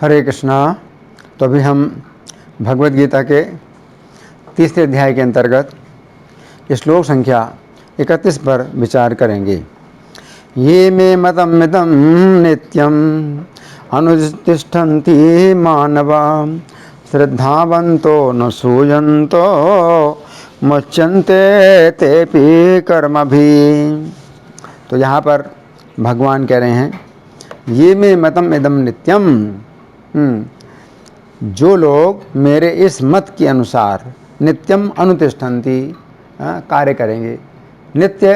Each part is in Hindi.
हरे कृष्णा। तो अभी हम भगवद गीता के तीसरे अध्याय के अंतर्गत श्लोक संख्या 31 पर विचार करेंगे। ये मे मतमिदं नित्यम् अनुतिष्ठन्ति मानवा श्रद्धावन्तो न सूयन्तो मुच्यन्ते तेपि कर्मभिः। तो यहाँ पर भगवान कह रहे हैं, ये मे मतम इदम नित्यम, जो लोग मेरे इस मत के अनुसार नित्यम अनुतिष्ठन्ति, कार्य करेंगे, नित्य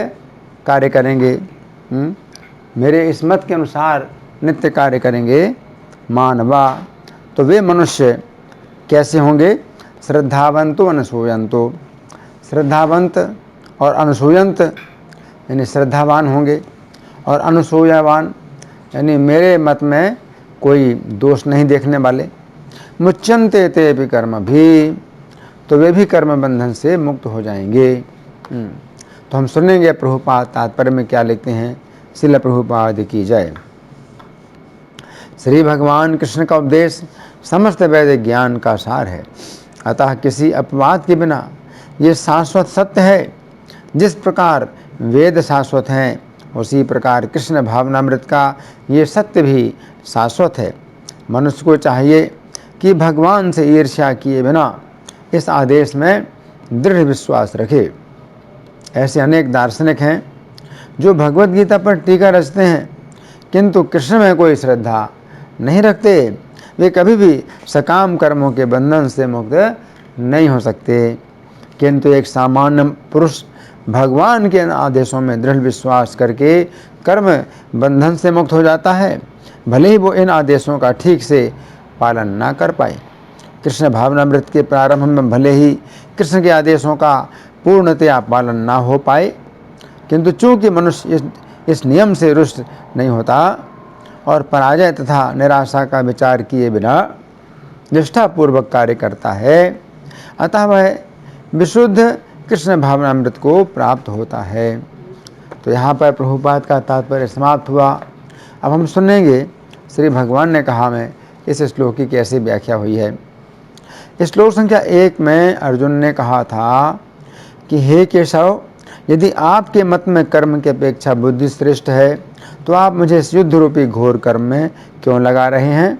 कार्य करेंगे, मेरे इस मत के अनुसार नित्य कार्य करेंगे, मानवा, तो वे मनुष्य कैसे होंगे? श्रद्धावंतो अनसूयंतो, श्रद्धावंत और अनसूयंत यानी श्रद्धावान होंगे, और अनसूयावान यानी मेरे मत में कोई दोष नहीं देखने वाले। मुच्यन्ते ते भी कर्म भी, तो वे भी कर्म बंधन से मुक्त हो जाएंगे। तो हम सुनेंगे प्रभुपाद तात्पर्य में क्या लिखते हैं। श्रील प्रभुपाद की जय। श्री भगवान कृष्ण का उपदेश समस्त वैदिक ज्ञान का सार है, अतः किसी अपवाद के बिना ये शाश्वत सत्य है। जिस प्रकार वेद शाश्वत हैं, उसी प्रकार कृष्ण भावनामृत का ये सत्य भी शाश्वत है। मनुष्य को चाहिए कि भगवान से ईर्ष्या किए बिना इस आदेश में दृढ़ विश्वास रखे। ऐसे अनेक दार्शनिक हैं जो भगवद गीता पर टीका रचते हैं, किंतु कृष्ण में कोई श्रद्धा नहीं रखते। वे कभी भी सकाम कर्मों के बंधन से मुक्त नहीं हो सकते। किंतु एक सामान्य पुरुष भगवान के आदेशों में दृढ़ विश्वास करके कर्म बंधन से मुक्त हो जाता है, भले ही वो इन आदेशों का ठीक से पालन ना कर पाए। कृष्ण भावनामृत के प्रारंभ में भले ही कृष्ण के आदेशों का पूर्णतया पालन ना हो पाए, किंतु चूंकि मनुष्य इस नियम से रुष्ट नहीं होता और पराजय तथा निराशा का विचार किए बिना निष्ठापूर्वक कार्य करता है, अतः वह विशुद्ध कृष्ण भावनामृत को प्राप्त होता है। तो यहाँ पर प्रभुपाद का तात्पर्य समाप्त हुआ। अब हम सुनेंगे श्री भगवान ने कहा में इस श्लोक की कैसी व्याख्या हुई है। श्लोक संख्या 1 में अर्जुन ने कहा था कि हे केशव, यदि आपके मत में कर्म की अपेक्षा बुद्धि श्रेष्ठ है, तो आप मुझे इस युद्ध रूपी घोर कर्म में क्यों लगा रहे हैं?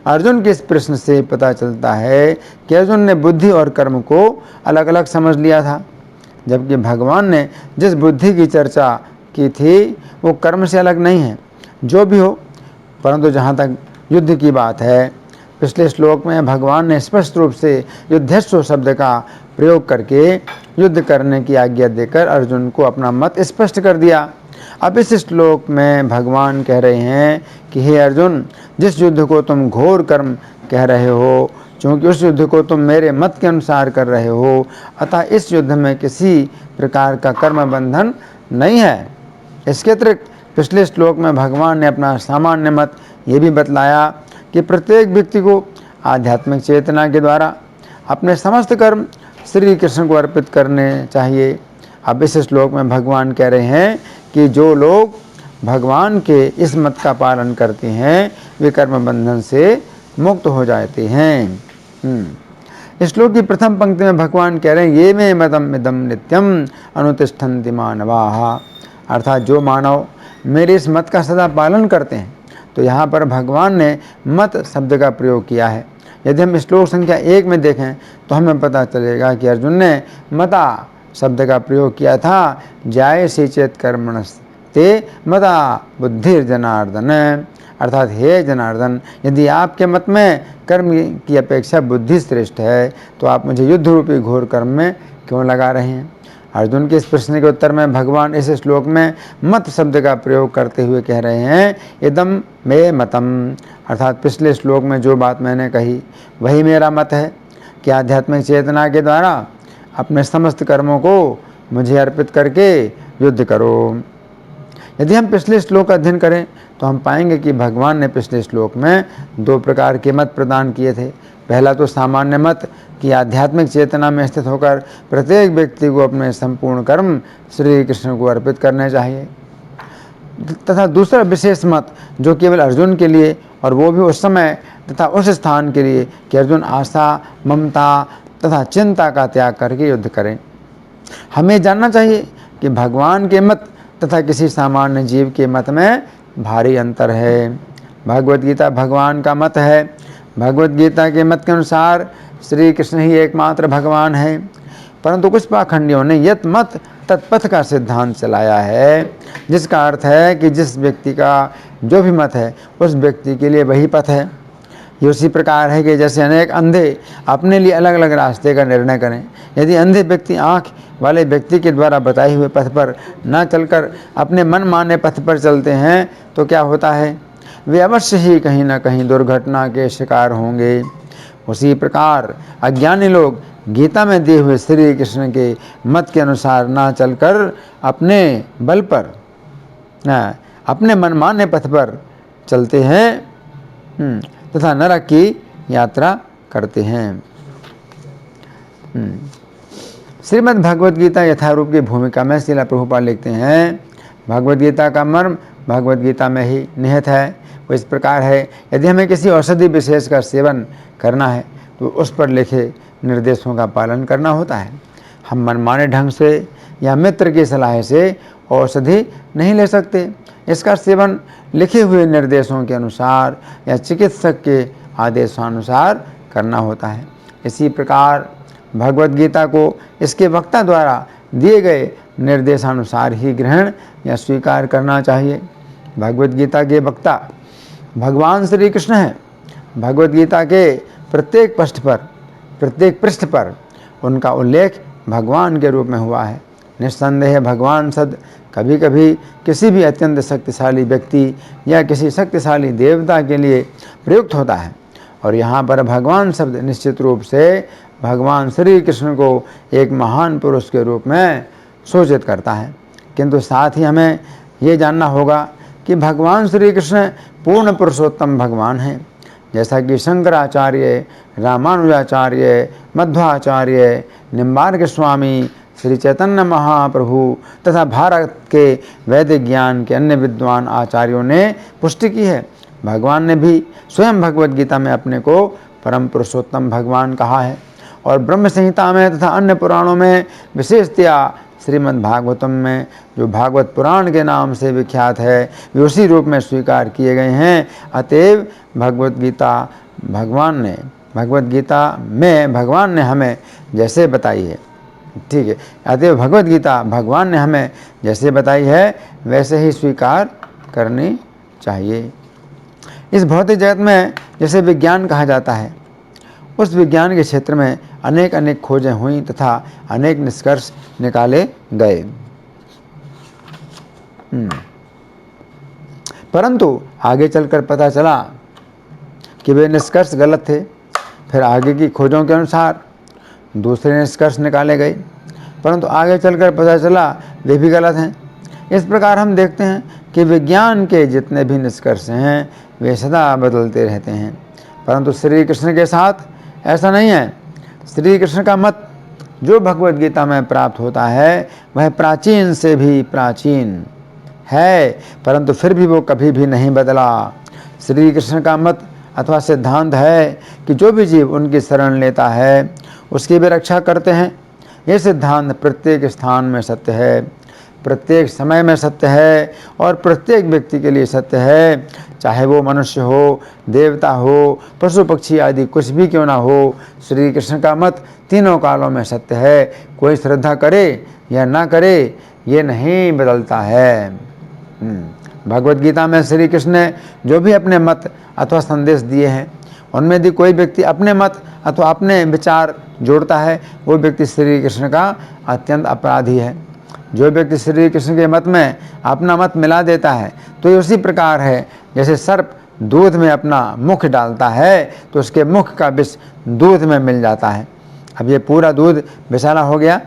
अर्जुन के इस प्रश्न से पता चलता है कि अर्जुन ने बुद्धि और कर्म को अलग अलग समझ लिया था, जबकि भगवान ने जिस बुद्धि की चर्चा की थी वो कर्म से अलग नहीं है। जो भी हो, परंतु जहाँ तक युद्ध की बात है, पिछले श्लोक में भगवान ने स्पष्ट रूप से युद्धस्व शब्द का प्रयोग करके युद्ध करने की आज्ञा देकर अर्जुन को अपना मत स्पष्ट कर दिया। अब इस श्लोक में भगवान कह रहे हैं कि हे अर्जुन, जिस युद्ध को तुम घोर कर्म कह रहे हो, क्योंकि उस युद्ध को तुम मेरे मत के अनुसार कर रहे हो, अतः इस युद्ध में किसी प्रकार का कर्म बंधन नहीं है। इसके अतिरिक्त पिछले श्लोक में भगवान ने अपना सामान्य मत ये भी बतलाया कि प्रत्येक व्यक्ति को आध्यात्मिक चेतना के द्वारा अपने समस्त कर्म श्री कृष्ण को अर्पित करने चाहिए। अब इस श्लोक में भगवान कह रहे हैं कि जो लोग भगवान के इस मत का पालन करते हैं, वे कर्म बंधन से मुक्त हो जाते हैं। इस श्लोक की प्रथम पंक्ति में भगवान कह रहे हैं, ये मे मतम इदम नित्यम अनुतिष्ठन्ति मानवाः, अर्थात जो मानव मेरे इस मत का सदा पालन करते हैं। तो यहाँ पर भगवान ने मत शब्द का प्रयोग किया है। यदि हम श्लोक संख्या 1 में देखें तो हमें पता चलेगा कि अर्जुन ने मता शब्द का प्रयोग किया था, जायसी चेत कर्मणस्ते मता बुद्धिर जनार्दन, अर्थात हे जनार्दन, यदि आपके मत में कर्म की अपेक्षा बुद्धि श्रेष्ठ है, तो आप मुझे युद्ध रूपी घोर कर्म में क्यों लगा रहे हैं? अर्जुन के इस प्रश्न के उत्तर में भगवान इस श्लोक में मत शब्द का प्रयोग करते हुए कह रहे हैं, इदम मे मतम, अर्थात पिछले श्लोक में जो बात मैंने कही वही मेरा मत है कि आध्यात्मिक चेतना के द्वारा अपने समस्त कर्मों को मुझे अर्पित करके युद्ध करो। यदि हम पिछले श्लोक का अध्ययन करें तो हम पाएंगे कि भगवान ने पिछले श्लोक में 2 प्रकार के मत प्रदान किए थे। पहला तो सामान्य मत कि आध्यात्मिक चेतना में स्थित होकर प्रत्येक व्यक्ति को अपने संपूर्ण कर्म श्री कृष्ण को अर्पित करने चाहिए, तथा दूसरा विशेष मत जो केवल अर्जुन के लिए, और वो भी उस समय तथा उस स्थान के लिए कि अर्जुन आशा, ममता तथा चिंता का त्याग करके युद्ध करें। हमें जानना चाहिए कि भगवान के मत तथा किसी सामान्य जीव के मत में भारी अंतर है। भगवत गीता भगवान का मत है। भगवत गीता के मत के अनुसार श्री कृष्ण ही एकमात्र भगवान है, परंतु कुछ पाखंडियों ने यत मत तत्पथ का सिद्धांत चलाया है, जिसका अर्थ है कि जिस व्यक्ति का जो भी मत है उस व्यक्ति के लिए वही पथ है। ये उसी प्रकार है कि जैसे अनेक अंधे अपने लिए अलग अलग रास्ते का निर्णय करें। यदि अंधे व्यक्ति आँख वाले व्यक्ति के द्वारा बताए हुए पथ पर न चलकर अपने मन माने पथ पर चलते हैं तो क्या होता है, वे अवश्य ही कहीं न कहीं दुर्घटना के शिकार होंगे। उसी प्रकार अज्ञानी लोग गीता में दिए हुए श्री कृष्ण के मत के अनुसार ना चलकर अपने बल पर अपने मनमाने पथ पर चलते हैं तथा नरक की यात्रा करते हैं। श्रीमद् भगवद गीता यथारूप की भूमिका में श्रील प्रभुपाद लिखते हैं, भगवद गीता का मर्म भगवद गीता में ही निहित है। वो इस प्रकार है, यदि हमें किसी औषधि विशेष का सेवन करना है तो उस पर लिखे निर्देशों का पालन करना होता है। हम मनमाने ढंग से या मित्र की सलाह से औषधि नहीं ले सकते। इसका सेवन लिखे हुए निर्देशों के अनुसार या चिकित्सक के आदेशानुसार करना होता है। इसी प्रकार भगवत गीता को इसके वक्ता द्वारा दिए गए निर्देशानुसार ही ग्रहण या स्वीकार करना चाहिए। भगवत गीता के वक्ता भगवान श्री कृष्ण हैं। भगवत गीता के प्रत्येक पृष्ठ पर उनका उल्लेख भगवान के रूप में हुआ है। निस्संदेह भगवान शब्द कभी कभी किसी भी अत्यंत शक्तिशाली व्यक्ति या किसी शक्तिशाली देवता के लिए प्रयुक्त होता है, और यहाँ पर भगवान शब्द निश्चित रूप से भगवान श्री कृष्ण को एक महान पुरुष के रूप में सूचित करता है। किंतु साथ ही हमें ये जानना होगा कि भगवान श्री कृष्ण पूर्ण पुरुषोत्तम भगवान हैं। जैसा कि शंकराचार्य, रामानुजाचार्य, मध्वाचार्य, निम्बार्क स्वामी, श्री चैतन्य महाप्रभु तथा भारत के वैदिक ज्ञान के अन्य विद्वान आचार्यों ने पुष्टि की है। भगवान ने भी स्वयं भगवत गीता में अपने को परम पुरुषोत्तम भगवान कहा है, और ब्रह्म संहिता में तथा अन्य पुराणों में, विशेषतया श्रीमद् भागवतम में जो भागवत पुराण के नाम से विख्यात है, वे उसी रूप में स्वीकार किए गए हैं। अतएव भगवत गीता में भगवान ने हमें जैसे बताई है, ठीक है, अतएव भगवत गीता भगवान ने हमें जैसे बताई है वैसे ही स्वीकार करनी चाहिए। इस भौतिक जगत में जैसे विज्ञान कहा जाता है, उस विज्ञान के क्षेत्र में अनेक खोजें हुई तथा अनेक निष्कर्ष निकाले गए, परंतु आगे चलकर पता चला कि वे निष्कर्ष गलत थे। फिर आगे की खोजों के अनुसार दूसरे निष्कर्ष निकाले गए, परंतु आगे चलकर पता चला वे भी गलत हैं। इस प्रकार हम देखते हैं कि विज्ञान के जितने भी निष्कर्ष हैं वे सदा बदलते रहते हैं, परंतु श्री कृष्ण के साथ ऐसा नहीं है। श्री कृष्ण का मत जो भगवत गीता में प्राप्त होता है वह प्राचीन से भी प्राचीन है, परंतु फिर भी वो कभी भी नहीं बदला। श्री कृष्ण का मत अथवा सिद्धांत है कि जो भी जीव उनकी शरण लेता है उसकी भी रक्षा करते हैं। ये सिद्धांत प्रत्येक स्थान में सत्य है, प्रत्येक समय में सत्य है और प्रत्येक व्यक्ति के लिए सत्य है, चाहे वो मनुष्य हो, देवता हो, पशु पक्षी आदि कुछ भी क्यों ना हो। श्री कृष्ण का मत तीनों कालों में सत्य है। कोई श्रद्धा करे या ना करे ये नहीं बदलता है। भगवत गीता में श्री कृष्ण ने जो भी अपने मत अथवा संदेश दिए हैं उनमें यदि कोई व्यक्ति अपने मत अथवा अपने विचार जोड़ता है वो व्यक्ति श्री कृष्ण का अत्यंत अपराधी है। जो व्यक्ति श्री कृष्ण के मत में अपना मत मिला देता है तो ये उसी प्रकार है जैसे सर्प दूध में अपना मुख डालता है तो उसके मुख का विष दूध में मिल जाता है। अब ये पूरा दूध विषैला हो गया।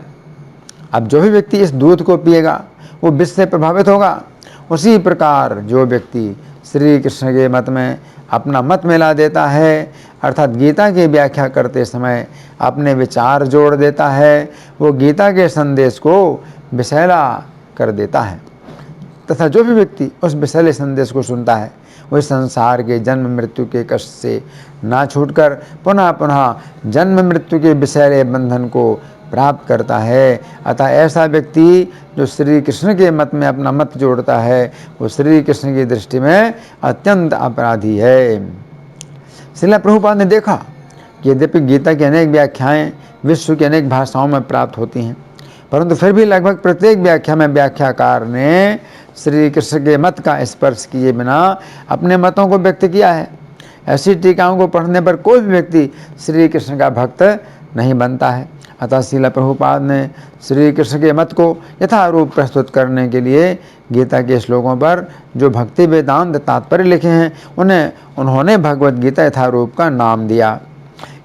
अब जो भी व्यक्ति इस दूध को पिएगा वो विष से प्रभावित होगा। उसी प्रकार जो व्यक्ति श्री कृष्ण के मत में अपना मत मिला देता है, अर्थात गीता की व्याख्या करते समय अपने विचार जोड़ देता है, वो गीता के संदेश को विषैला कर देता है। तथा जो भी व्यक्ति उस विषैले संदेश को सुनता है वह संसार के जन्म मृत्यु के कष्ट से ना छूटकर पुनः पुनः जन्म मृत्यु के विषैले बंधन को प्राप्त करता है। अतः ऐसा व्यक्ति जो श्री कृष्ण के मत में अपना मत जोड़ता है वो श्री कृष्ण की दृष्टि में अत्यंत अपराधी है। श्रील प्रभुपाद ने देखा कि यद्यपि गीता की अनेक व्याख्याएं विश्व की अनेक भाषाओं में प्राप्त होती हैं, परंतु फिर भी लगभग प्रत्येक व्याख्या में व्याख्याकार ने श्री कृष्ण के मत का स्पर्श किए बिना अपने मतों को व्यक्त किया है। ऐसी टीकाओं को पढ़ने पर कोई भी व्यक्ति श्री कृष्ण का भक्त नहीं बनता है। अतः श्रील प्रभुपाद ने श्री कृष्ण के मत को यथारूप प्रस्तुत करने के लिए गीता के श्लोकों पर जो भक्ति वेदांत तात्पर्य लिखे हैं उन्होंने भगवद गीता यथारूप का नाम दिया।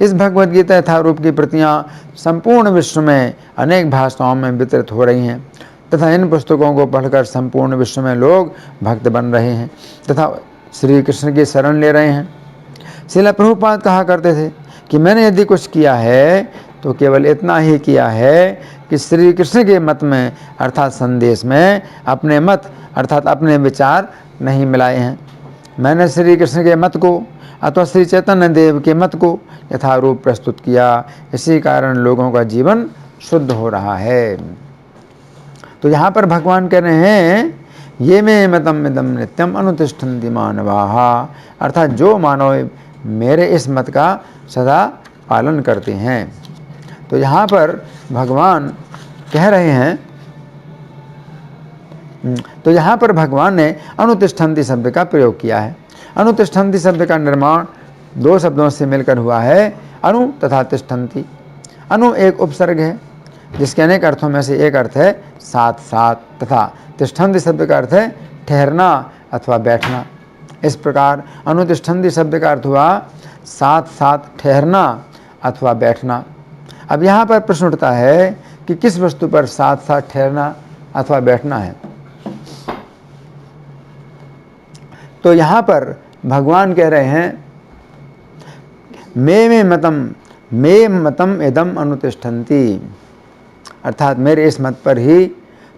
इस भगवद गीता यथारूप की प्रतियां संपूर्ण विश्व में अनेक भाषाओं में वितरित हो रही हैं तथा इन पुस्तकों को पढ़कर संपूर्ण विश्व में लोग भक्त बन रहे हैं तथा श्री कृष्ण की शरण ले रहे हैं। श्रील प्रभुपाद कहा करते थे कि मैंने यदि कुछ किया है तो केवल इतना ही किया है कि श्री कृष्ण के मत में अर्थात संदेश में अपने मत अर्थात अपने विचार नहीं मिलाए हैं। मैंने श्री कृष्ण के मत को अथवा श्री चैतन्य देव के मत को यथारूप प्रस्तुत किया, इसी कारण लोगों का जीवन शुद्ध हो रहा है। तो यहाँ पर भगवान कह रहे हैं ये मे मतम इदम नित्यम अनुतिष्ठन्ति मानवाः, अर्थात जो मानव मेरे इस मत का सदा पालन करते हैं। तो यहाँ पर भगवान कह रहे हैं, तो यहाँ पर भगवान ने अनुतिष्ठन्ति शब्द का प्रयोग किया है। अनुतिष्ठन्ति शब्द का निर्माण दो शब्दों से मिलकर हुआ है, अनु तथा तिष्ठन्ति। अनु एक उपसर्ग है जिसके अनेक अर्थों में से एक अर्थ है साथ साथ, तथा तिष्ठन्ति शब्द का अर्थ है ठहरना अथवा बैठना। इस प्रकार अनुतिष्ठन्ति शब्द का अर्थ हुआ साथ साथ ठहरना अथवा बैठना। अब यहाँ पर प्रश्न उठता है कि किस वस्तु पर साथ साथ ठहरना अथवा बैठना है। तो यहाँ पर भगवान कह रहे हैं मे मतम इदम अनुतिष्ठन्ति, अर्थात मेरे इस मत पर ही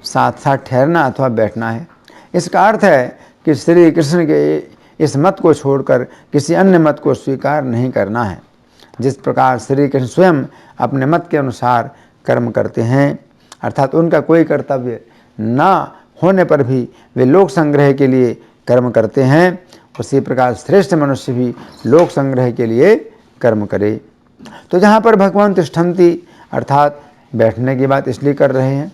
साथ साथ ठहरना अथवा बैठना है। इसका अर्थ है कि श्री कृष्ण के इस मत को छोड़कर किसी अन्य मत को स्वीकार नहीं करना है। जिस प्रकार श्री कृष्ण स्वयं अपने मत के अनुसार कर्म करते हैं, अर्थात उनका कोई कर्तव्य ना होने पर भी वे लोक संग्रह के लिए कर्म करते हैं, उसी प्रकार श्रेष्ठ मनुष्य भी लोक संग्रह के लिए कर्म करे। तो जहाँ पर भगवान तिष्ठन्ति अर्थात बैठने की बात इसलिए कर रहे हैं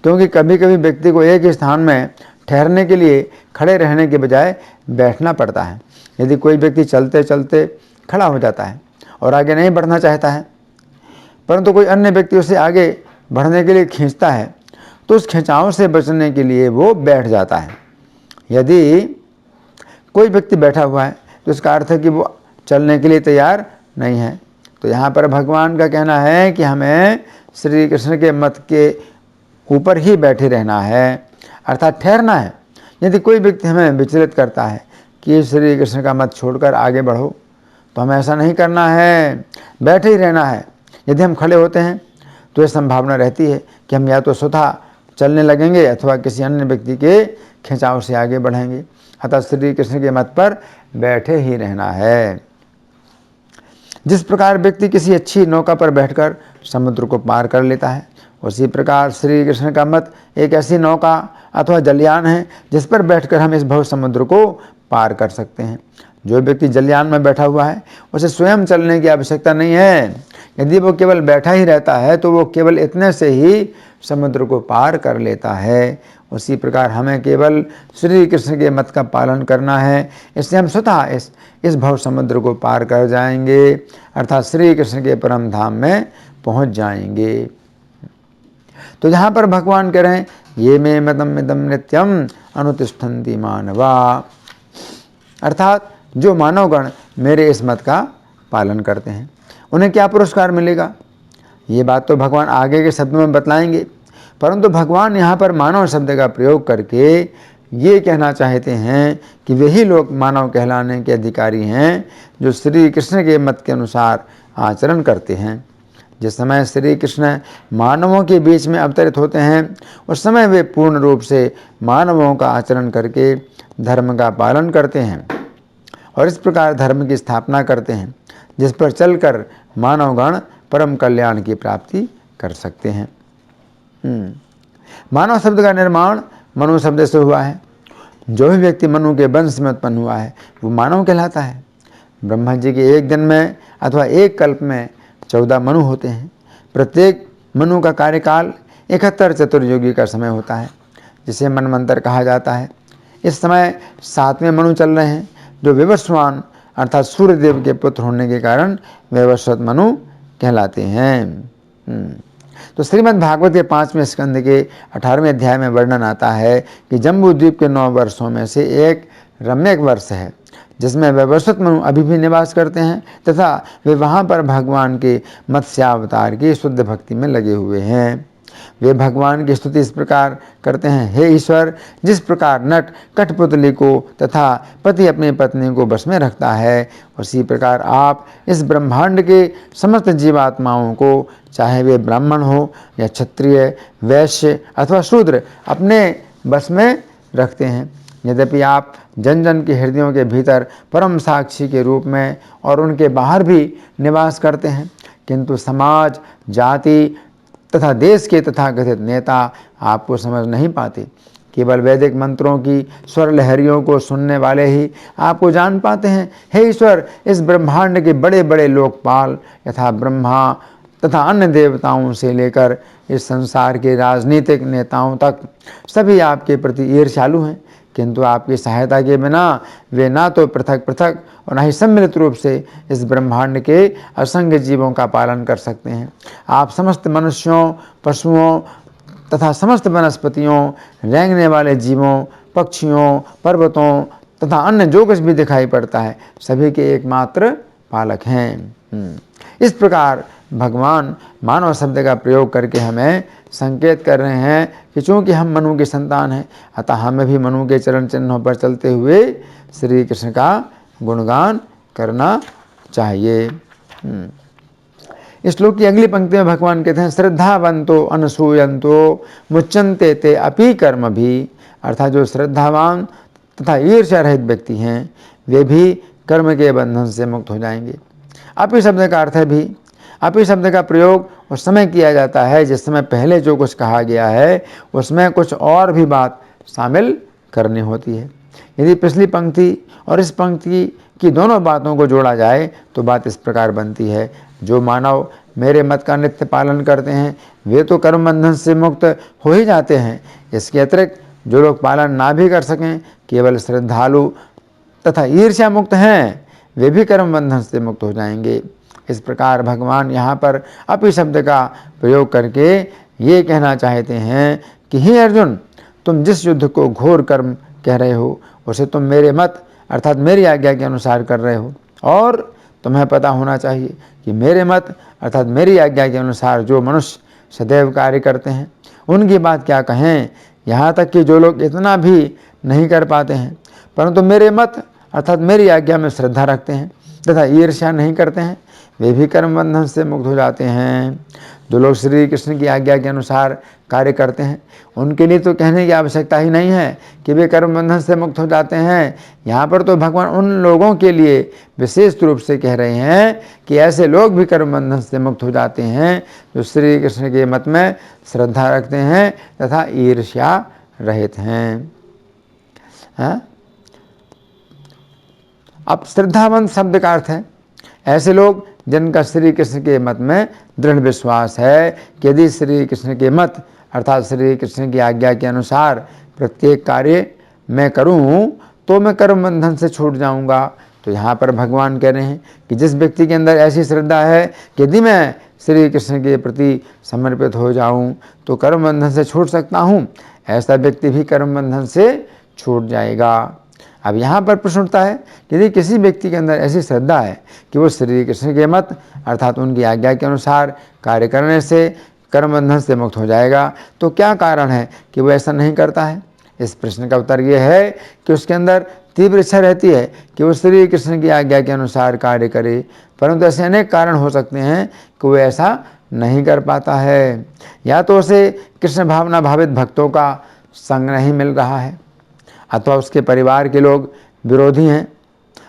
क्योंकि कभी कभी व्यक्ति को एक ही स्थान में ठहरने के लिए खड़े रहने के बजाय बैठना पड़ता है। यदि कोई व्यक्ति चलते चलते खड़ा हो जाता है और आगे नहीं बढ़ना चाहता है, परंतु कोई अन्य व्यक्ति उसे आगे बढ़ने के लिए खींचता है, तो उस खिंचाव से बचने के लिए वो बैठ जाता है। यदि कोई व्यक्ति बैठा हुआ है तो इसका अर्थ है कि वो चलने के लिए तैयार नहीं है। तो यहाँ पर भगवान का कहना है कि हमें श्री कृष्ण के मत के ऊपर ही बैठे रहना है, अर्थात ठहरना है। यदि कोई व्यक्ति हमें विचलित करता है कि श्री कृष्ण का मत छोड़कर आगे बढ़ो, तो हमें ऐसा नहीं करना है, बैठे ही रहना है। यदि हम खड़े होते हैं तो यह संभावना रहती है कि हम या तो स्वतः चलने लगेंगे अथवा किसी अन्य व्यक्ति के खिंचाव से आगे बढ़ेंगे। अतः श्री कृष्ण के मत पर बैठे ही रहना है। जिस प्रकार व्यक्ति किसी अच्छी नौका पर बैठकर समुद्र को पार कर लेता है, उसी प्रकार श्री कृष्ण का मत एक ऐसी नौका अथवा जलयान है जिस पर बैठकर हम इस भव समुद्र को पार कर सकते हैं। जो व्यक्ति जलयान में बैठा हुआ है उसे स्वयं चलने की आवश्यकता नहीं है। यदि वो केवल बैठा ही रहता है तो वो केवल इतने से ही समुद्र को पार कर लेता है। उसी प्रकार हमें केवल श्री कृष्ण के मत का पालन करना है, इससे हम स्वतः इस भव समुद्र को पार कर जाएंगे, अर्थात श्री कृष्ण के परम धाम में पहुंच जाएंगे। तो यहाँ पर भगवान कह रहे हैं ये मे मतम इदम नित्यम अनुतिष्ठन्ति मानवा, अर्थात जो मानवगण मेरे इस मत का पालन करते हैं उन्हें क्या पुरस्कार मिलेगा, ये बात तो भगवान आगे के शब्द में बतलाएंगे। परंतु भगवान यहाँ पर मानव शब्द का प्रयोग करके ये कहना चाहते हैं कि वही लोग मानव कहलाने के अधिकारी हैं जो श्री कृष्ण के मत के अनुसार आचरण करते हैं। जिस समय श्री कृष्ण मानवों के बीच में अवतरित होते हैं उस समय वे पूर्ण रूप से मानवों का आचरण करके धर्म का पालन करते हैं और इस प्रकार धर्म की स्थापना करते हैं जिस पर चलकर मानवगण परम कल्याण की प्राप्ति कर सकते हैं। मानव शब्द का निर्माण मनु शब्द से हुआ है। जो भी व्यक्ति मनु के वंश में उत्पन्न हुआ है वो मानव कहलाता है। ब्रह्मा जी के एक दिन में अथवा एक कल्प में 14 मनु होते हैं। प्रत्येक मनु का कार्यकाल 71 चतुर्युगी का समय होता है जिसे मनवंतर कहा जाता है। इस समय 7वें मनु चल रहे हैं जो विवस्वान अर्थात सूर्यदेव के पुत्र होने के कारण वैवस्वत मनु कहलाते हैं। तो श्रीमद् भागवत के 5वें स्कंद के 18वें अध्याय में वर्णन आता है कि जम्बू द्वीप के 9 वर्षों में से एक रम्यक वर्ष है जिसमें वैवस्वत मनु अभी भी निवास करते हैं तथा वे वहाँ पर भगवान के मत्स्यावतार की शुद्ध भक्ति में लगे हुए हैं। वे भगवान की स्तुति इस प्रकार करते हैं, हे ईश्वर, जिस प्रकार नट कठपुतली को तथा पति अपनी पत्नी को बस में रखता है उसी प्रकार आप इस ब्रह्मांड के समस्त जीवात्माओं को, चाहे वे ब्राह्मण हो या क्षत्रिय, वैश्य अथवा शूद्र, अपने बस में रखते हैं। यद्यपि आप जन जन के हृदयों के भीतर परम साक्षी के रूप में और उनके बाहर भी निवास करते हैं, किंतु समाज, जाति तथा देश के तथाकथित नेता आपको समझ नहीं पाते। केवल वैदिक मंत्रों की स्वर लहरियों को सुनने वाले ही आपको जान पाते हैं। हे ईश्वर, इस ब्रह्मांड के बड़े बड़े लोकपाल यथा ब्रह्मा तथा अन्य देवताओं से लेकर इस संसार के राजनीतिक नेताओं तक सभी आपके प्रति ईर्ष्यालु हैं, किंतु आपकी सहायता के बिना वे ना तो पृथक पृथक और न ही सम्मिलित रूप से इस ब्रह्मांड के असंख्य जीवों का पालन कर सकते हैं। आप समस्त मनुष्यों, पशुओं तथा समस्त वनस्पतियों, रेंगने वाले जीवों, पक्षियों, पर्वतों तथा अन्य जो कुछ भी दिखाई पड़ता है सभी के एकमात्र पालक हैं। इस प्रकार भगवान मानव शब्द का प्रयोग करके हमें संकेत कर रहे हैं कि चूँकि हम मनु के संतान हैं अतः हमें भी मनु के चरण चिन्हों पर चलते हुए श्री कृष्ण का गुणगान करना चाहिए। इस श्लोक की अगली पंक्ति में भगवान कहते हैं, श्रद्धावंतो अनसूयंतो मुच्यन्ते ते अपि कर्म भी, अर्थात जो श्रद्धावान तथा ईर्ष्या रहित व्यक्ति हैं वे भी कर्म के बंधन से मुक्त हो जाएंगे। अपि शब्द का अर्थ है भी। अपि शब्द का प्रयोग उस समय किया जाता है जिस समय पहले जो कुछ कहा गया है उसमें कुछ और भी बात शामिल करनी होती है। यदि पिछली पंक्ति और इस पंक्ति की दोनों बातों को जोड़ा जाए तो बात इस प्रकार बनती है, जो मानव मेरे मत का नित्य पालन करते हैं वे तो कर्म बंधन से मुक्त हो ही जाते हैं। इसके अतिरिक्त जो लोग पालन ना भी कर सकें, केवल श्रद्धालु तथा ईर्ष्या मुक्त हैं, वे भी कर्म बंधन से मुक्त हो जाएंगे। इस प्रकार भगवान यहाँ पर अपि शब्द का प्रयोग करके ये कहना चाहते हैं कि हे अर्जुन, तुम जिस युद्ध को घोर कर्म कह रहे हो उसे तुम मेरे मत अर्थात मेरी आज्ञा के अनुसार कर रहे हो, और तुम्हें पता होना चाहिए कि मेरे मत अर्थात मेरी आज्ञा के अनुसार जो मनुष्य सदैव कार्य करते हैं उनकी बात क्या कहें। यहाँ तक कि जो लोग इतना भी नहीं कर पाते हैं परंतु मेरे मत अर्थात मेरी आज्ञा में श्रद्धा रखते हैं तथा ईर्ष्या नहीं करते हैं वे भी कर्म बंधन से मुक्त हो जाते हैं। जो लोग श्री कृष्ण की आज्ञा के अनुसार कार्य करते हैं उनके लिए तो कहने की आवश्यकता ही नहीं है कि वे कर्म बंधन से मुक्त हो जाते हैं। यहाँ पर तो भगवान उन लोगों के लिए विशेष रूप से कह रहे हैं कि ऐसे लोग भी कर्म बंधन से मुक्त हो जाते हैं जो श्री कृष्ण के मत में श्रद्धा रखते हैं तथा ईर्ष्या रहित हैं। अब श्रद्धावंत शब्द का अर्थ है ऐसे लोग जिनका श्री कृष्ण के मत में दृढ़ विश्वास है कि यदि श्री कृष्ण के मत अर्थात श्री कृष्ण की आज्ञा के अनुसार प्रत्येक कार्य मैं करूं तो मैं कर्म बंधन से छूट जाऊंगा। तो यहाँ पर भगवान कह रहे हैं कि जिस व्यक्ति के अंदर ऐसी श्रद्धा है कि यदि मैं श्री कृष्ण के प्रति समर्पित हो जाऊं तो कर्म बंधन से छूट सकता हूँ, ऐसा व्यक्ति भी कर्म बंधन से छूट जाएगा। अब यहाँ पर प्रश्न उठता है कि यदि किसी व्यक्ति के अंदर ऐसी श्रद्धा है कि वो श्री कृष्ण के मत अर्थात उनकी आज्ञा के अनुसार कार्य करने से कर्म बंधन से मुक्त हो जाएगा, तो क्या कारण है कि वो ऐसा नहीं करता है। इस प्रश्न का उत्तर ये है कि उसके अंदर तीव्र इच्छा रहती है कि वो श्री कृष्ण की आज्ञा के अनुसार कार्य करे, परंतु ऐसे अनेक कारण हो सकते हैं कि वो ऐसा नहीं कर पाता है, या तो उसे कृष्ण भावना भावित भक्तों का संग नहीं मिल रहा है, अथवा उसके परिवार के लोग विरोधी हैं,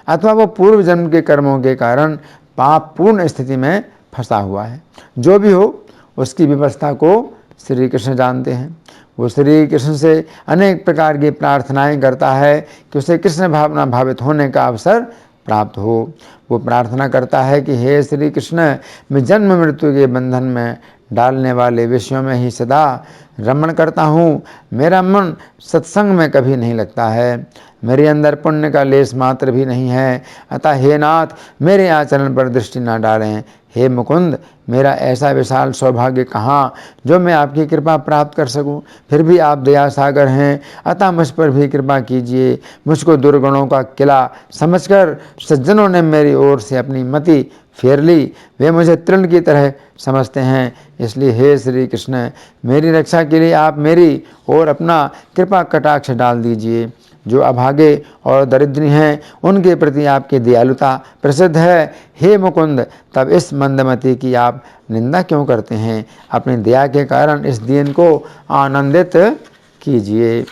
अथवा वो पूर्व जन्म के कर्मों के कारण पाप पूर्ण स्थिति में फंसा हुआ है। जो भी हो, उसकी व्यवस्था को श्री कृष्ण जानते हैं। वो श्री कृष्ण से अनेक प्रकार की प्रार्थनाएं करता है कि उसे कृष्ण भावना भावित होने का अवसर प्राप्त हो। वो प्रार्थना करता है कि हे श्री कृष्ण, मैं जन्म मृत्यु के बंधन में डालने वाले विषयों में ही सदा रमण करता हूँ। मेरा मन सत्संग में कभी नहीं लगता है, मेरे अंदर पुण्य का लेस मात्र भी नहीं है। अतः हे नाथ, मेरे आचरण पर दृष्टि न डालें। हे मुकुंद, मेरा ऐसा विशाल सौभाग्य कहाँ जो मैं आपकी कृपा प्राप्त कर सकूं। फिर भी आप दया सागर हैं, अतः मुझ पर भी कृपा कीजिए। मुझको दुर्गुणों का किला समझकर सज्जनों ने मेरी ओर से अपनी मति फेर ली। वे मुझे तृण की तरह समझते हैं, इसलिए हे श्री कृष्ण, मेरी रक्षा के लिए आप मेरी ओर अपना कृपा कटाक्ष डाल दीजिए। जो अभागे और दरिद्री हैं, उनके प्रति आपकी दयालुता प्रसिद्ध है। हे मुकुंद, तब इस मंदमती की आप निंदा क्यों करते हैं? अपनी दया के कारण इस दीन को आनंदित कीजिए।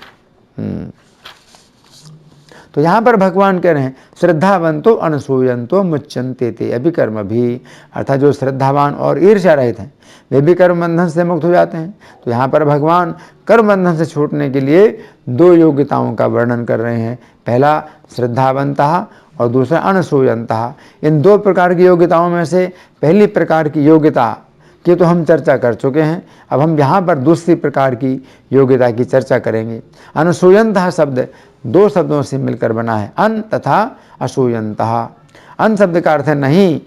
तो यहाँ पर भगवान कह रहे हैं, श्रद्धावंतो अनसूयंतो मुच्यन्ते ते अभिकर्म भी, अर्थात जो श्रद्धावान और ईर्ष्या रहित हैं वे भी कर्म बंधन से मुक्त हो जाते हैं। तो यहाँ पर भगवान कर्म बंधन से छूटने के लिए दो योग्यताओं का वर्णन कर रहे हैं। पहला श्रद्धावंतः और दूसरा अनसूयंतः। इन दो प्रकार की योग्यताओं में से पहली प्रकार की योग्यता की तो हम चर्चा कर चुके हैं। अब हम यहाँ पर दूसरी प्रकार की योग्यता की चर्चा करेंगे। अनसूयंतः शब्द दो शब्दों से मिलकर बना है, अन तथा असूयंतः। अन शब्द का अर्थ है नहीं,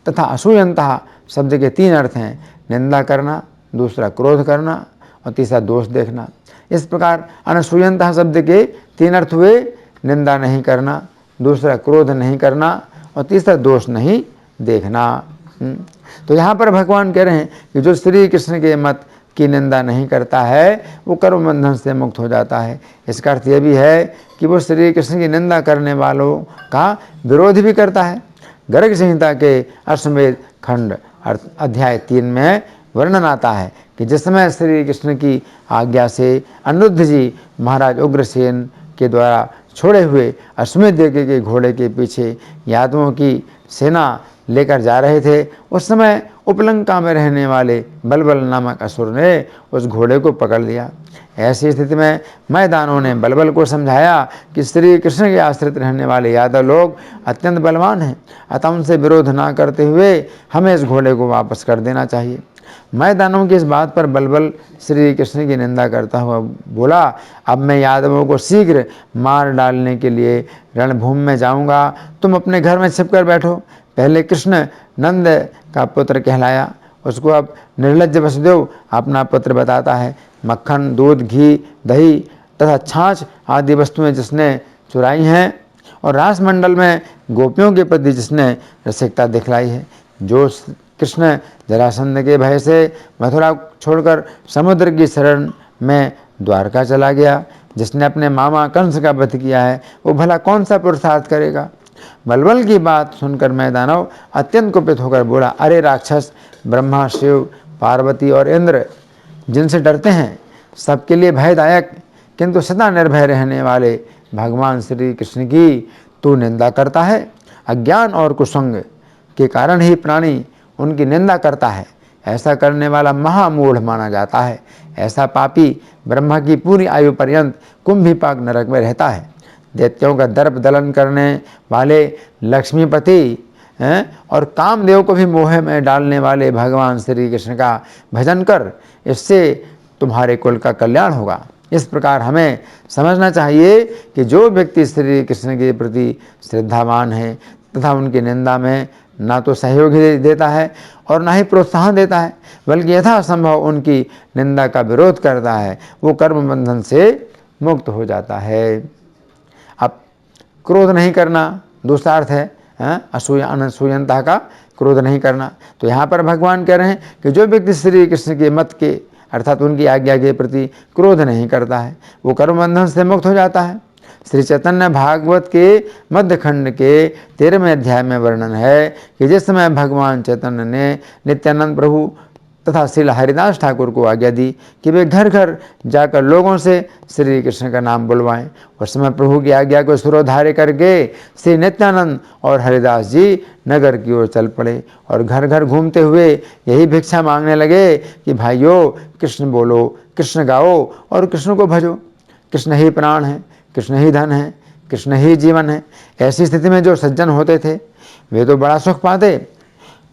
तथा असूयंतः शब्द के तीन अर्थ हैं, निंदा करना, दूसरा क्रोध करना और तीसरा दोष देखना। इस प्रकार अनसूयंतः शब्द के तीन अर्थ हुए, निंदा नहीं करना, दूसरा क्रोध नहीं करना और तीसरा दोष नहीं देखना। तो यहाँ पर भगवान कह रहे हैं कि जो श्री कृष्ण के मत की निंदा नहीं करता है वो कर्म बंधन से मुक्त हो जाता है। इसका अर्थ यह भी है कि वो श्री कृष्ण की निंदा करने वालों का विरोध भी करता है। गर्ग संहिता के अश्वमेध खंड अध्याय 3 में वर्णन आता है कि जिस समय श्री कृष्ण की आज्ञा से अनिरुद्ध जी महाराज उग्रसेन के द्वारा छोड़े हुए अश्वमेध यज्ञ के घोड़े के पीछे यादवों की सेना लेकर जा रहे थे, उस समय उपलंका में रहने वाले बलबल नामक असुर ने उस घोड़े को पकड़ लिया। ऐसी स्थिति में मैदानों ने बलबल को समझाया कि श्री कृष्ण के आश्रित रहने वाले यादव लोग अत्यंत बलवान हैं, अतः उनसे विरोध न करते हुए हमें इस घोड़े को वापस कर देना चाहिए। मैदानों की इस बात पर बलबल श्री कृष्ण की निंदा करता हुआ बोला, अब मैं यादवों को शीघ्र मार डालने के लिए रणभूमि में जाऊंगा, तुम अपने घर में छिप कर बैठो। पहले कृष्ण नंद का पुत्र कहलाया, उसको अब निर्लज्ज वसुदेव अपना पुत्र बताता है। मक्खन, दूध, घी, दही तथा छाछ आदि वस्तुएं जिसने चुराई हैं और रासमंडल में गोपियों के प्रति जिसने रसिकता दिखलाई है, जो कृष्ण जरासंध के भय से मथुरा छोड़कर समुद्र की शरण में द्वारका चला गया, जिसने अपने मामा कंस का वध किया है, वो भला कौन सा पुरुषार्थ करेगा। बलबल की बात सुनकर मैं दानव अत्यंत कुपित होकर बोला, अरे राक्षस, ब्रह्मा, शिव, पार्वती और इंद्र जिनसे डरते हैं सबके लिए भयदायक किंतु सदा निर्भय रहने वाले भगवान श्री कृष्ण की तू निंदा करता है। अज्ञान और कुसंग के कारण ही प्राणी उनकी निंदा करता है। ऐसा करने वाला महामूढ़ माना जाता है। ऐसा पापी ब्रह्मा की पूरी आयु पर्यंत कुंभीपाक नरक में रहता है। दैत्यों का दर्प दलन करने वाले लक्ष्मीपति और कामदेव को भी मोह में डालने वाले भगवान श्री कृष्ण का भजन कर, इससे तुम्हारे कुल का कल्याण होगा। इस प्रकार हमें समझना चाहिए कि जो व्यक्ति श्री कृष्ण के प्रति श्रद्धावान है तथा उनकी निंदा में ना तो सहयोग देता है और ना ही प्रोत्साहन देता है, बल्कि यथासंभव उनकी निंदा का विरोध करता है, वो कर्म बंधन से मुक्त हो जाता है। अब क्रोध नहीं करना दूसरा अर्थ है अनसूयंता का, क्रोध नहीं करना। तो यहाँ पर भगवान कह रहे हैं कि जो व्यक्ति श्री कृष्ण के मत के अर्थात उनकी आज्ञा के प्रति क्रोध नहीं करता है वो कर्म बंधन से मुक्त हो जाता है। श्री चैतन्य भागवत के मध्य खंड के 13वें अध्याय में वर्णन है कि जिस समय भगवान चैतन्य ने नित्यानंद प्रभु तथा श्री हरिदास ठाकुर को आज्ञा दी कि वे घर घर जाकर लोगों से श्री कृष्ण का नाम बुलवाएं। उस समय प्रभु की आज्ञा को सिरोधार्य करके श्री नित्यानंद और हरिदास जी नगर की ओर चल पड़े और घर घर घूमते हुए यही भिक्षा मांगने लगे कि भाइयों, कृष्ण बोलो, कृष्ण गाओ और कृष्ण को भजो। कृष्ण ही प्राण है, कृष्ण ही धन है, कृष्ण ही जीवन है। ऐसी स्थिति में जो सज्जन होते थे वे तो बड़ा सुख पाते,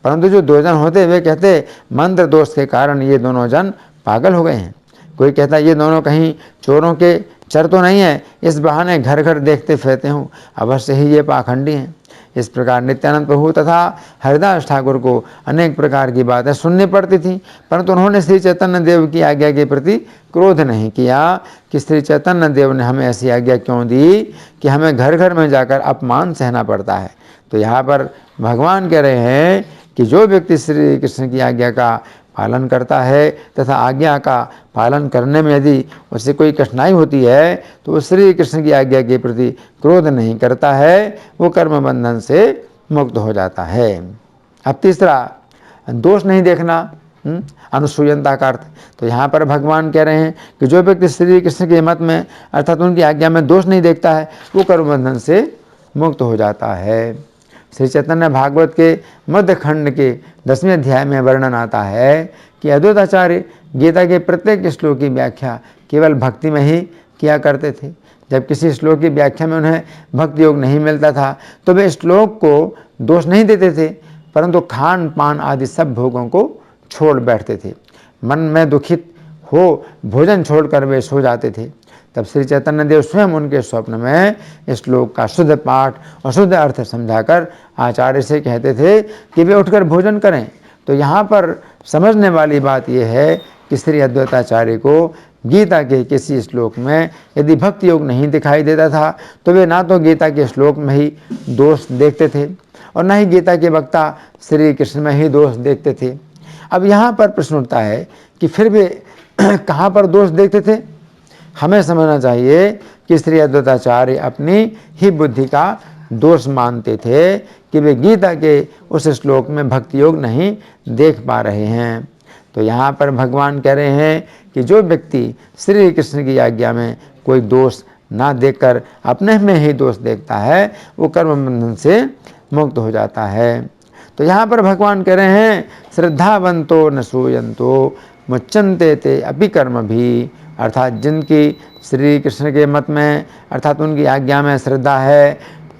परंतु जो दो जन होते वे कहते मंत्र दोष के कारण ये दोनों जन पागल हो गए हैं। कोई कहता ये दोनों कहीं चोरों के चर तो नहीं है, इस बहाने घर घर देखते फिरते हूँ, अवश्य ही ये पाखंडी हैं। इस प्रकार नित्यानंद प्रभु तथा हरिदास ठाकुर को अनेक प्रकार की बातें सुननी पड़ती थी, परंतु उन्होंने श्री चैतन्य देव की आज्ञा के प्रति क्रोध नहीं किया कि श्री चैतन्य देव ने हमें ऐसी आज्ञा क्यों दी कि हमें घर घर में जाकर अपमान सहना पड़ता है। तो यहाँ पर भगवान कह रहे हैं कि जो व्यक्ति श्री कृष्ण की आज्ञा का पालन करता है तथा आज्ञा का पालन करने में यदि उसे कोई कठिनाई होती है तो वो श्री कृष्ण की आज्ञा के प्रति क्रोध नहीं करता है, वो कर्म बंधन से मुक्त हो जाता है। अब तीसरा, दोष नहीं देखना, अनुसूयनता का अर्थ। तो यहाँ पर भगवान कह रहे हैं कि जो व्यक्ति श्री कृष्ण के मत में अर्थात उनकी आज्ञा में दोष नहीं देखता है वो कर्म बंधन से मुक्त हो जाता है। श्री चैतन्य भागवत के मध्य खंड के 10वें अध्याय में वर्णन आता है कि अद्वैताचार्य गीता के प्रत्येक श्लोक की व्याख्या केवल भक्ति में ही किया करते थे। जब किसी श्लोक की व्याख्या में उन्हें भक्ति योग नहीं मिलता था तो वे श्लोक को दोष नहीं देते थे, परंतु खान पान आदि सब भोगों को छोड़ बैठते थे। मन में दुखित हो भोजन छोड़कर वे सो जाते थे। तब श्री चैतन्य देव स्वयं उनके स्वप्न में इस श्लोक का शुद्ध पाठ और शुद्ध अर्थ समझाकर आचार्य से कहते थे कि वे उठकर भोजन करें। तो यहाँ पर समझने वाली बात यह है कि श्री अद्वैताचार्य को गीता के किसी श्लोक में यदि भक्ति योग नहीं दिखाई देता था तो वे ना तो गीता के श्लोक में ही दोष देखते थे और न ही गीता के वक्ता श्री कृष्ण में ही दोष देखते थे। अब यहाँ पर प्रश्न उठता है कि फिर वे कहाँ पर दोष देखते थे। हमें समझना चाहिए कि श्री अद्वैताचार्य अपनी ही बुद्धि का दोष मानते थे कि वे गीता के उस श्लोक में भक्ति योग नहीं देख पा रहे हैं। तो यहाँ पर भगवान कह रहे हैं कि जो व्यक्ति श्री कृष्ण की आज्ञा में कोई दोष ना देखकर अपने में ही दोष देखता है वो कर्म बंधन से मुक्त हो जाता है। तो यहाँ पर भगवान कह रहे हैं श्रद्धावंतो न सूयंतो मुच्यन्ते ते अपि कर्म भी, अर्थात जिनकी श्री कृष्ण के मत में अर्थात उनकी आज्ञा में श्रद्धा है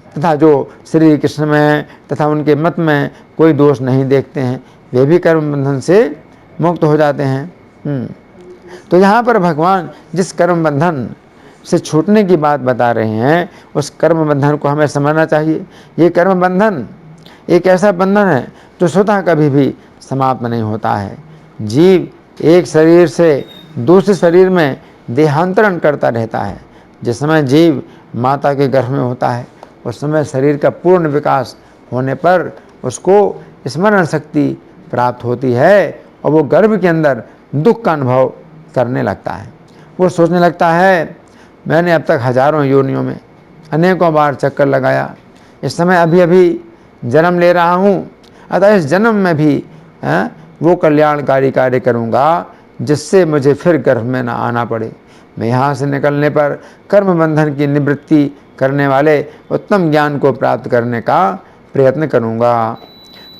तथा जो श्री कृष्ण में तथा उनके मत में कोई दोष नहीं देखते हैं वे भी कर्म बंधन से मुक्त हो जाते हैं। तो यहाँ पर भगवान जिस कर्म बंधन से छूटने की बात बता रहे हैं उस कर्म बंधन को हमें समझना चाहिए। ये कर्म बंधन एक ऐसा बंधन है जो स्वतः कभी भी समाप्त नहीं होता है। जीव एक शरीर से दूसरे शरीर में देहांतरण करता रहता है। जिस समय जीव माता के गर्भ में होता है उस समय शरीर का पूर्ण विकास होने पर उसको स्मरण शक्ति प्राप्त होती है और वो गर्भ के अंदर दुख का अनुभव करने लगता है। वो सोचने लगता है मैंने अब तक हजारों योनियों में अनेकों बार चक्कर लगाया, इस समय अभी अभी जन्म ले रहा हूँ, अतः इस जन्म में भी वो कल्याणकारी कार्य करूँगा जिससे मुझे फिर गर्भ में न आना पड़े। मैं यहाँ से निकलने पर कर्म बंधन की निवृत्ति करने वाले उत्तम ज्ञान को प्राप्त करने का प्रयत्न करूँगा।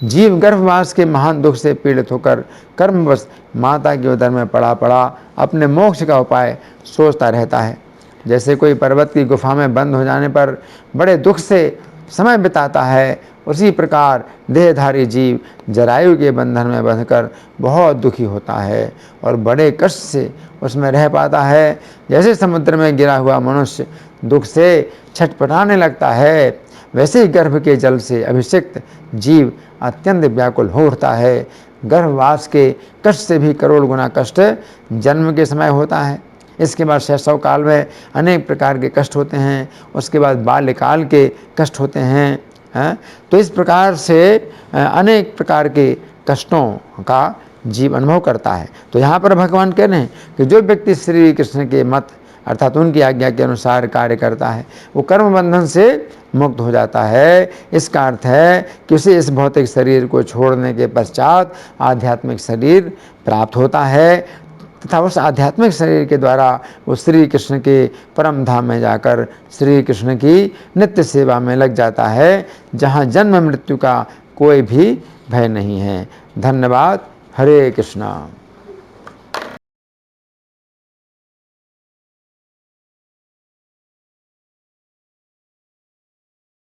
जीव गर्भवास के महान दुख से पीड़ित होकर कर्मवश माता के उदर में पड़ा पड़ा अपने मोक्ष का उपाय सोचता रहता है। जैसे कोई पर्वत की गुफा में बंद हो जाने पर बड़े दुख से समय बिताता है, उसी प्रकार देहधारी जीव जरायु के बंधन में बंधकर बहुत दुखी होता है और बड़े कष्ट से उसमें रह पाता है। जैसे समुद्र में गिरा हुआ मनुष्य दुख से छटपटाने लगता है वैसे ही गर्भ के जल से अभिषिक्त जीव अत्यंत व्याकुल हो उठता है। गर्भवास के कष्ट से भी करोड़ गुना कष्ट जन्म के समय होता है। इसके बाद शैशव काल में अनेक प्रकार के कष्ट होते हैं, उसके बाद बाल्यकाल के कष्ट होते हैं। तो इस प्रकार से अनेक प्रकार के कष्टों का जीव अनुभव करता है। तो यहाँ पर भगवान कह रहे हैं कि जो व्यक्ति श्री कृष्ण के मत अर्थात उनकी आज्ञा के अनुसार कार्य करता है, वो कर्म बंधन से मुक्त हो जाता है। इसका अर्थ है कि उसे इस भौतिक शरीर को छोड़ने के पश्चात आध्यात्मिक शरीर प्राप्त होता है तथा उस आध्यात्मिक शरीर के द्वारा वो श्री कृष्ण के परम धाम में जाकर श्री कृष्ण की नित्य सेवा में लग जाता है, जहाँ जन्म मृत्यु का कोई भी भय नहीं है। धन्यवाद। हरे कृष्णा।